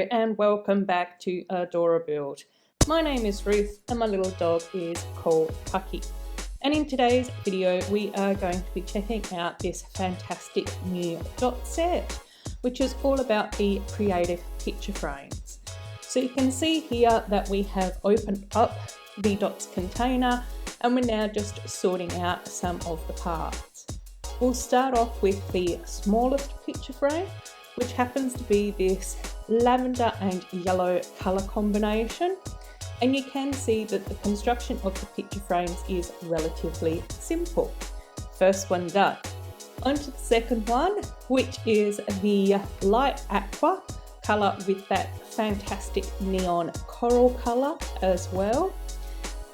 Hello and welcome back to Adorabuild. My name is Ruth and my little dog is called Pucky. And in today's video we are going to be checking out this fantastic new dot set, which is all about the creative picture frames. So you can see here that we have opened up the dots container and we're now just sorting out some of the parts. We'll start off with the smallest picture frame, which happens to be this lavender and yellow color combination. And you can see that the construction of the picture frames is relatively simple. First one done. On to the second one, which is the light aqua color with that fantastic neon coral color as well.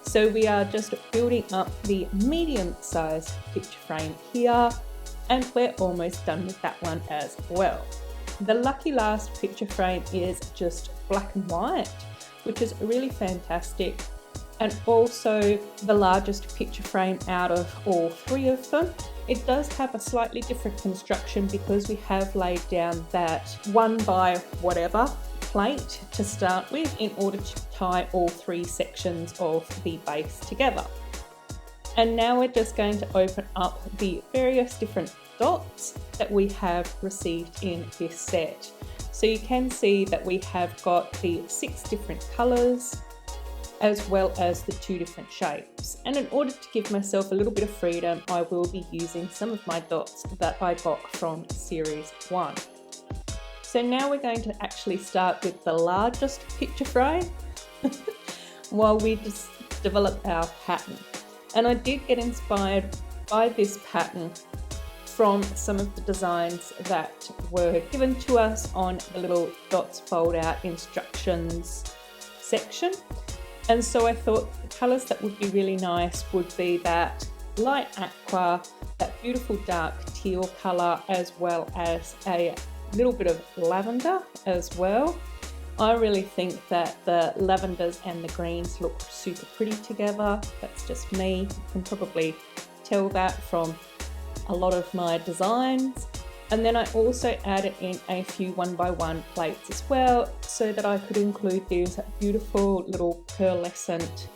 So we are just building up the medium-sized picture frame here, and we're almost done with that one as well. The lucky last picture frame is just black and white, which is really fantastic, and also the largest picture frame out of all three of them. It does have a slightly different construction because we have laid down that 1 by whatever plate to start with in order to tie all three sections of the base together. And now we're just going to open up the various different dots that we have received in this set. So you can see that we have got the 6 different colors as well as the 2 different shapes. And in order to give myself a little bit of freedom, I will be using some of my dots that I got from series 1. So now we're going to actually start with the largest picture frame while we just develop our pattern. And I did get inspired by this pattern from some of the designs that were given to us on the little dots fold out instructions section. And so I thought the colours that would be really nice would be that light aqua, that beautiful dark teal colour, as well as a little bit of lavender as well. I really think that the lavenders and the greens look super pretty together. That's just me. You can probably tell that from a lot of my designs. And then I also added in a few 1 by 1 plates as well, so that I could include these beautiful little pearlescent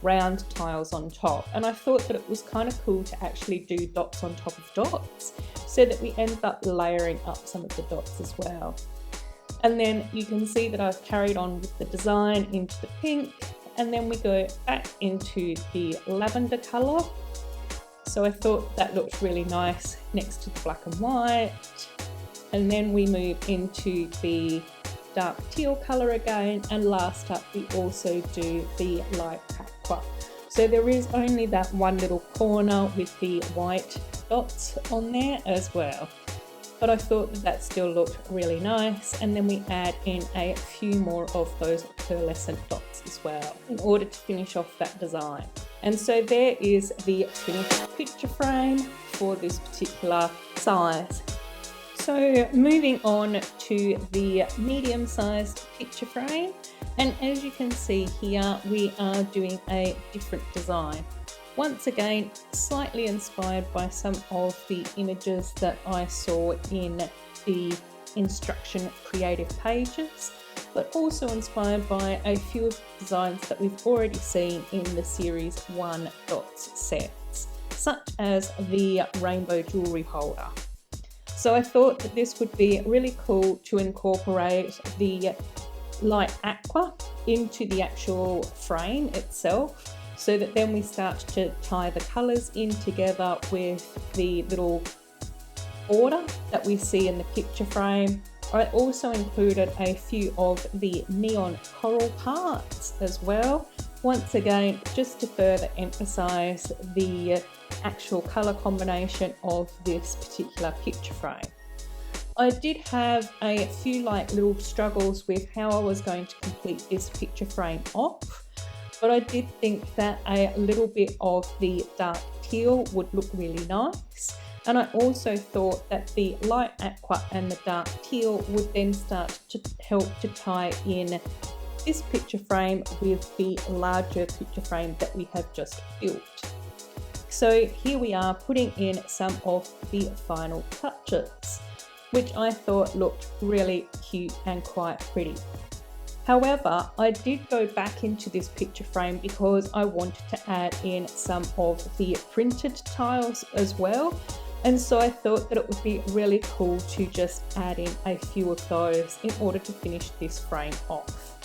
round tiles on top. And I thought that it was kind of cool to actually do dots on top of dots, so that we end up layering up some of the dots as well. And then you can see that I've carried on with the design into the pink, and then we go back into the lavender colour. So I thought that looked really nice next to the black and white. And then we move into the dark teal colour again, and last up we also do the light aqua. So there is only that one little corner with the white dots on there as well. But I thought that still looked really nice, and then we add in a few more of those pearlescent dots as well in order to finish off that design. And so there is the finished picture frame for this particular size. So moving on to the medium-sized picture frame, and as you can see here we are doing a different design. Once again, slightly inspired by some of the images that I saw in the instruction creative pages, but also inspired by a few of the designs that we've already seen in the series 1 dots sets, such as the rainbow jewellery holder. So I thought that this would be really cool to incorporate the light aqua into the actual frame itself, so that then we start to tie the colours in together with the little border that we see in the picture frame. I also included a few of the neon coral parts as well, once again just to further emphasise the actual colour combination of this particular picture frame. I did have a few little struggles with how I was going to complete this picture frame off, but I did think that a little bit of the dark teal would look really nice. And I also thought that the light aqua and the dark teal would then start to help to tie in this picture frame with the larger picture frame that we have just built. So here we are putting in some of the final touches. which I thought looked really cute and quite pretty. However, I did go back into this picture frame because I wanted to add in some of the printed tiles as well. And so I thought that it would be really cool to just add in a few of those in order to finish this frame off.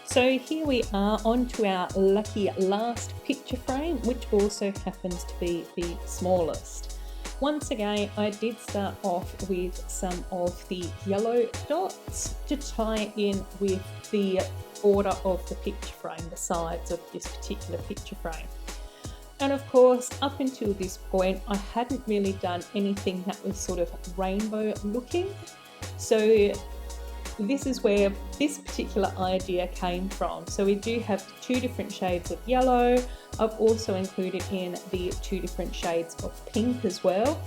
So here we are onto our lucky last picture frame, which also happens to be the smallest. Once again, I did start off with some of the yellow dots to tie in with the border of the picture frame, the sides of this particular picture frame. And of course, up until this point, I hadn't really done anything that was sort of rainbow looking. So this is where this particular idea came from. So we do have 2 different shades of yellow. I've also included in the 2 different shades of pink as well.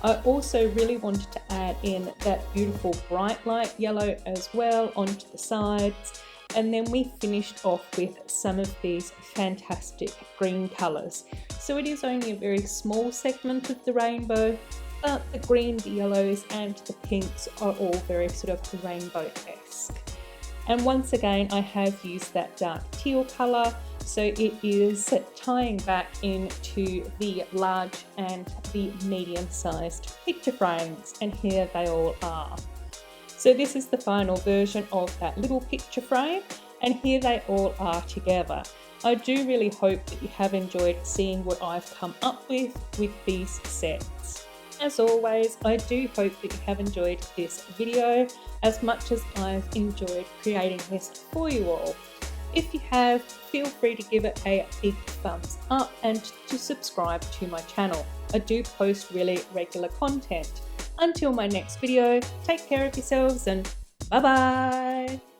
I also really wanted to add in that beautiful bright light yellow as well onto the sides. And then we finished off with some of these fantastic green colours. So it is only a very small segment of the rainbow, but the green, the yellows and the pinks are all very sort of rainbow-esque. And once again, I have used that dark teal colour, so it is tying back into the large and the medium-sized picture frames, and here they all are. So this is the final version of that little picture frame, and here they all are together. I do really hope that you have enjoyed seeing what I've come up with these sets. As always, I do hope that you have enjoyed this video as much as I've enjoyed creating this for you all. If you have, feel free to give it a big thumbs up and to subscribe to my channel. I do post really regular content. Until my next video, take care of yourselves and bye bye!